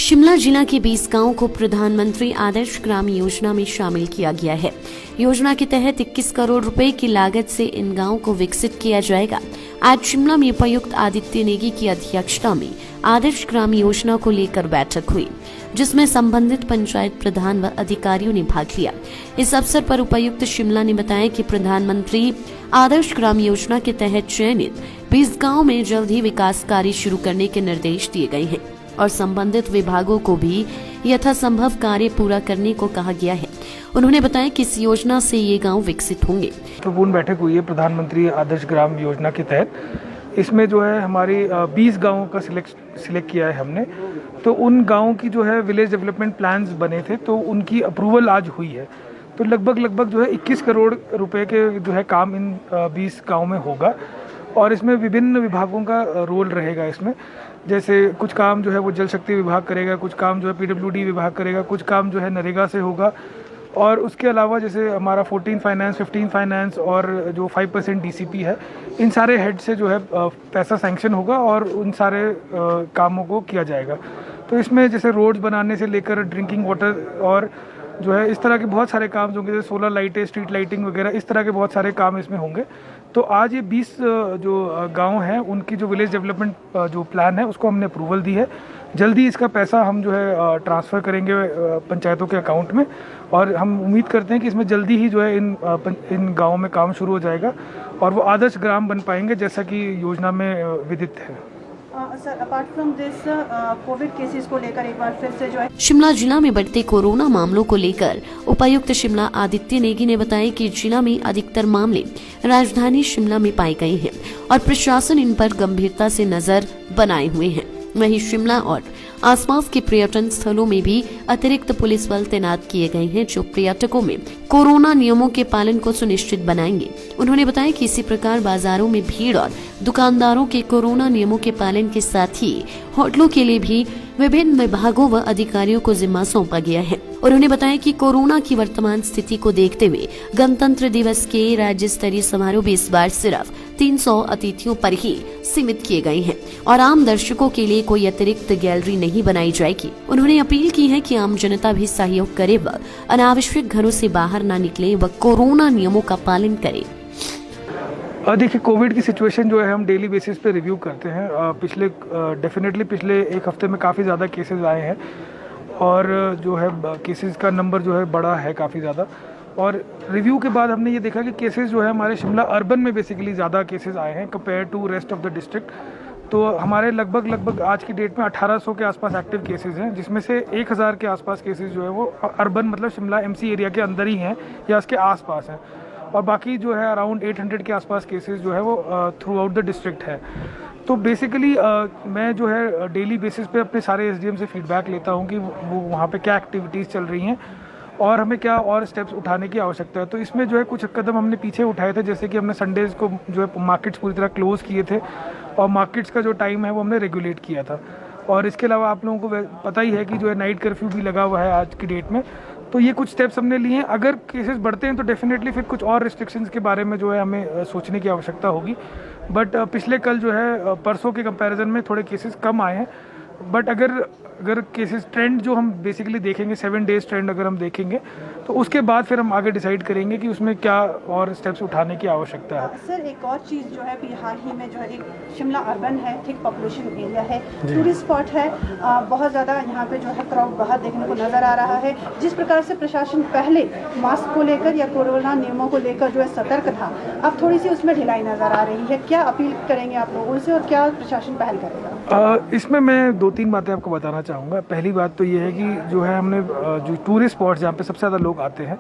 शिमला जिला के 20 गांवों को प्रधानमंत्री आदर्श ग्राम योजना में शामिल किया गया है। योजना के तहत 21 करोड़ रुपए की लागत से इन गांवों को विकसित किया जाएगा। आज शिमला में उपायुक्त आदित्य नेगी की अध्यक्षता में आदर्श ग्राम योजना को लेकर बैठक हुई, जिसमें संबंधित पंचायत प्रधान व अधिकारियों ने भाग लिया। इस अवसर पर उपायुक्त शिमला ने बताया कि प्रधानमंत्री आदर्श ग्राम योजना के तहत चयनित 20 गाँव में जल्द ही विकास कार्य शुरू करने के निर्देश दिए गए हैं और संबंधित विभागों को भी यथासंभव कार्य पूरा करने को कहा गया है। उन्होंने बताया कि इस योजना से ये गांव विकसित होंगे। महत्वपूर्ण बैठक हुई है प्रधानमंत्री आदर्श ग्राम योजना के तहत। इसमें जो है हमारी 20 गांवों का सिलेक्ट किया है हमने। तो उन गांवों की जो है विलेज डेवलपमेंट प्लान्स बने थे, तो उनकी अप्रूवल आज हुई है। तो लगभग जो है 21 करोड़ रुपए के जो है काम इन 20 गाँव में होगा और इसमें विभिन्न विभागों का रोल रहेगा। इसमें जैसे कुछ काम जो है वो जल शक्ति विभाग करेगा, कुछ काम जो है पीडब्ल्यूडी विभाग करेगा, कुछ काम जो है नरेगा से होगा और उसके अलावा जैसे हमारा 14 फाइनेंस, 15 फाइनेंस और जो 5% डीसीपी है, इन सारे हेड से जो है पैसा सैंक्शन होगा और उन सारे कामों को किया जाएगा। तो इसमें जैसे रोड्स बनाने से लेकर ड्रिंकिंग वाटर और जो है इस तरह के बहुत सारे काम होंगे, जैसे सोलर लाइटें, स्ट्रीट लाइटिंग वगैरह, इस तरह के बहुत सारे काम इसमें होंगे। तो आज ये 20 जो गांव हैं उनकी जो विलेज डेवलपमेंट जो प्लान है उसको हमने अप्रूवल दी है। जल्दी इसका पैसा हम जो है ट्रांसफ़र करेंगे पंचायतों के अकाउंट में और हम उम्मीद करते हैं कि इसमें जल्दी ही जो है इन गाँवों में काम शुरू हो जाएगा और वो आदर्श ग्राम बन पाएंगे जैसा कि योजना में विदित है। Sir, apart from this Covid cases को लेकर एक बार फिर से जो है शिमला जिला में बढ़ते कोरोना मामलों को लेकर उपायुक्त शिमला आदित्य नेगी ने बताया कि जिला में अधिकतर मामले राजधानी शिमला में पाए गए हैं और प्रशासन इन पर गंभीरता से नजर बनाए हुए हैं। वहीं शिमला और आसपास के पर्यटन स्थलों में भी अतिरिक्त पुलिस बल तैनात किए गए हैं, जो पर्यटकों में कोरोना नियमों के पालन को सुनिश्चित बनाएंगे। उन्होंने बताया कि इसी प्रकार बाजारों में भीड़ और दुकानदारों के कोरोना नियमों के पालन के साथ ही होटलों के लिए भी विभिन्न विभागों व अधिकारियों को जिम्मा सौंपा गया है। उन्होंने बताया कि कोरोना की वर्तमान स्थिति को देखते हुए गणतंत्र दिवस के राज्य स्तरीय समारोह भी इस बार सिर्फ 300 अतिथियों पर ही सीमित किए गए हैं और आम दर्शकों के लिए कोई अतिरिक्त गैलरी नहीं बनाई जाएगी। उन्होंने अपील की है कि आम जनता भी सहयोग करे व अनावश्यक घरों से बाहर न निकले व कोरोना नियमों का पालन करे। देखिए, कोविड की सिचुएशन जो है हम डेली बेसिस पे रिव्यू करते हैं। पिछले एक हफ्ते में काफ़ी ज़्यादा केसेस आए हैं और जो है केसेस का नंबर जो है बड़ा है काफ़ी ज़्यादा। और रिव्यू के बाद हमने ये देखा कि केसेस जो है हमारे शिमला अर्बन में बेसिकली ज़्यादा केसेस आए हैं compare to rest of the district. तो हमारे लगभग आज की डेट में 1800 के आसपास एक्टिव केसेस हैं, जिसमें से 1000 के आसपास केसेस जो है वो अर्बन मतलब शिमला एमसी एरिया के अंदर ही हैं या उसके आसपास हैं और बाकी जो है अराउंड 800 के आसपास केसेस जो है वो थ्रू आउट द डिस्ट्रिक्ट है। तो बेसिकली मैं जो है डेली बेसिस पे अपने सारे एसडीएम से फीडबैक लेता हूँ कि वो वहाँ पे क्या एक्टिविटीज़ चल रही हैं और हमें क्या और स्टेप्स उठाने की आवश्यकता है। तो इसमें जो है कुछ कदम हमने पीछे उठाए थे, जैसे कि हमने संडेज़ को जो है मार्केट्स पूरी तरह क्लोज़ किए थे और मार्केट्स का जो टाइम है वो हमने रेगुलेट किया था। और इसके अलावा आप लोगों को पता ही है कि जो है नाइट कर्फ्यू भी लगा हुआ है आज की डेट में। तो ये कुछ स्टेप्स हमने लिए हैं। अगर केसेस बढ़ते हैं तो डेफिनेटली फिर कुछ और रिस्ट्रिक्शंस के बारे में जो है हमें सोचने की आवश्यकता होगी। बट पिछले कल जो है परसों के कंपैरिजन में थोड़े केसेस कम आए हैं। बट अगर केसेस ट्रेंड जो हम बेसिकली देखेंगे 7 डेज ट्रेंड अगर हम देखेंगे तो उसके बाद फिर हम आगे डिसाइड करेंगे कि उसमें क्या और स्टेप्स उठाने की आवश्यकता है। सर, एक और चीज़ जो है हाल ही में जो है एक शिमला अर्बन है, ठीक पॉपुलेशन एरिया है, टूरिस्ट स्पॉट है, बहुत ज़्यादा यहाँ पे जो है क्राउड बाहर देखने को नज़र आ रहा है। जिस प्रकार से प्रशासन पहले मास्क को लेकर या कोरोना नियमों को लेकर जो है सतर्क था, अब थोड़ी सी उसमें ढिलाई नज़र आ रही है। क्या अपील करेंगे आप लोगों से और क्या प्रशासन पहल करेगा? इसमें मैं 2-3 बातें आपको बताना चाहूँगा। पहली बात तो ये है कि जो है हमने जो टूरिस्ट स्पॉट्स जहाँ पे सबसे ज़्यादा लोग आते हैं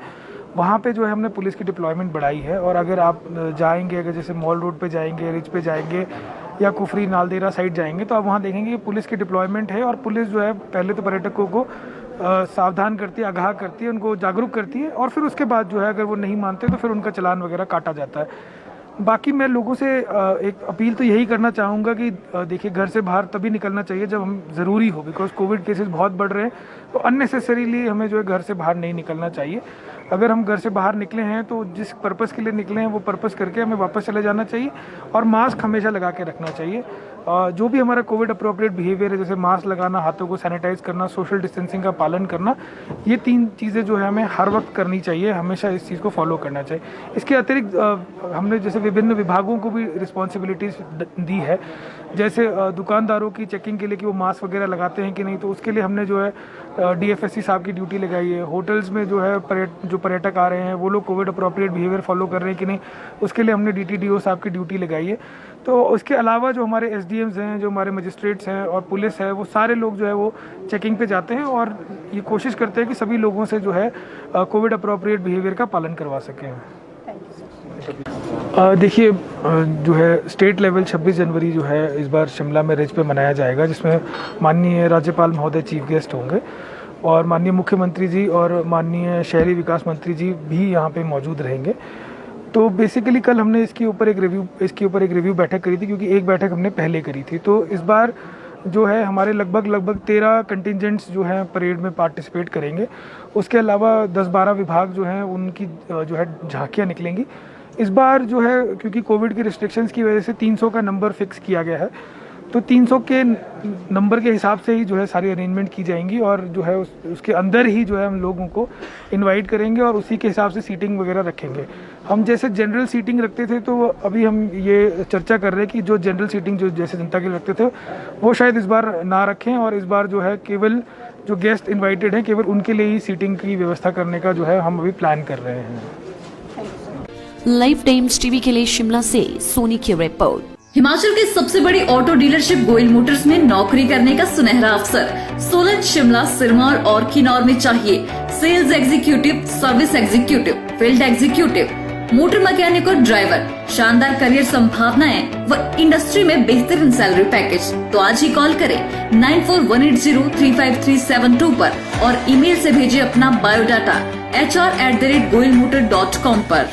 वहाँ पे जो है हमने पुलिस की डिप्लॉयमेंट बढ़ाई है। और अगर आप जाएंगे, अगर जैसे मॉल रोड पे जाएंगे, रिच पे जाएंगे या कुफरी नालदेरा साइड जाएंगे तो आप वहाँ देखेंगे कि पुलिस की डिप्लॉयमेंट है और पुलिस जो है पहले तो पर्यटकों को सावधान करती है, आगाह करती है, उनको जागरूक करती है और फिर उसके बाद जो है अगर वो नहीं मानते तो फिर उनका चालान वगैरह काटा जाता है। बाकी मैं लोगों से एक अपील तो यही करना चाहूँगा कि देखिए, घर से बाहर तभी निकलना चाहिए जब हम ज़रूरी हो, बिकॉज कोविड केसेस बहुत बढ़ रहे हैं। तो अननेसेसरीली हमें जो है घर से बाहर नहीं निकलना चाहिए। अगर हम घर से बाहर निकले हैं तो जिस पर्पज़ के लिए निकले हैं वो पर्पज़ करके हमें वापस चले जाना चाहिए और मास्क हमेशा लगा के रखना चाहिए। जो भी हमारा कोविड अप्रोप्रिएट बिहेवियर है, जैसे मास्क लगाना, हाथों को सैनिटाइज करना, सोशल डिस्टेंसिंग का पालन करना, ये 3 चीज़ें जो है हमें हर वक्त करनी चाहिए, हमेशा इस चीज़ को फॉलो करना चाहिए। इसके अतिरिक्त हमने जैसे विभिन्न विभागों को भी रिस्पॉन्सिबिलिटीज़ दी है, जैसे दुकानदारों की चेकिंग के लिए कि वो मास्क वगैरह लगाते हैं कि नहीं, तो उसके लिए हमने जो है DFSC साहब की ड्यूटी लगाई है। होटल्स में जो है जो पर्यटक आ रहे हैं वो लोग कोविड अप्रोप्रिएट बिहेवियर फॉलो कर रहे हैं कि नहीं, उसके लिए हमने DTDO साहब की ड्यूटी लगाई है। तो उसके अलावा जो हमारे SDMs हैं, जो हमारे मजिस्ट्रेट्स हैं और पुलिस है, वो सारे लोग जो है वो चेकिंग पे जाते हैं और ये कोशिश करते हैं कि सभी लोगों से जो है कोविड अप्रोप्रिएट बिहेवियर का पालन करवा सकें। देखिए, जो है स्टेट लेवल 26 जनवरी जो है इस बार शिमला में रिज पे मनाया जाएगा, जिसमें माननीय राज्यपाल महोदय चीफ गेस्ट होंगे और माननीय मुख्यमंत्री जी और माननीय शहरी विकास मंत्री जी भी यहाँ पे मौजूद रहेंगे। तो बेसिकली कल हमने इसके ऊपर एक रिव्यू बैठक करी थी, क्योंकि एक बैठक हमने पहले करी थी। तो इस बार जो है हमारे लगभग 13 कंटिजेंट्स जो हैं परेड में पार्टिसिपेट करेंगे। उसके अलावा 10-12 विभाग जो हैं उनकी जो है झांकियाँ निकलेंगी। इस बार जो है क्योंकि कोविड की रिस्ट्रिक्शंस की वजह से 300 का नंबर फिक्स किया गया है, तो 300 के नंबर के हिसाब से ही जो है सारी अरेंजमेंट की जाएंगी और जो है उसके अंदर ही जो है हम लोगों को इनवाइट करेंगे और उसी के हिसाब से सीटिंग वगैरह रखेंगे। हम जैसे जनरल सीटिंग रखते थे, तो अभी हम ये चर्चा कर रहे हैं कि जो जनरल सीटिंग जो जैसे जनता के लिए रखते थे वो शायद इस बार ना रखें और इस बार जो है केवल जो गेस्ट इन्वाइटेड हैं केवल उनके लिए ही सीटिंग की व्यवस्था करने का जो है हम अभी प्लान कर रहे हैं। लाइव टाइम्स टीवी के लिए शिमला से सोनी की रिपोर्ट। हिमाचल की सबसे बड़ी ऑटो डीलरशिप गोयल मोटर्स में नौकरी करने का सुनहरा अवसर सोलन, शिमला, सिरमौर और किन्नौर में चाहिए sales executive, service executive, field executive, motor mechanic और ड्राइवर। शानदार करियर संभावनाएं व इंडस्ट्री में बेहतरीन सैलरी पैकेज। तो आज ही कॉल करें 9418035372 पर और ईमेल से भेजिए अपना बायोडाटा hr@goilmotor.com पर।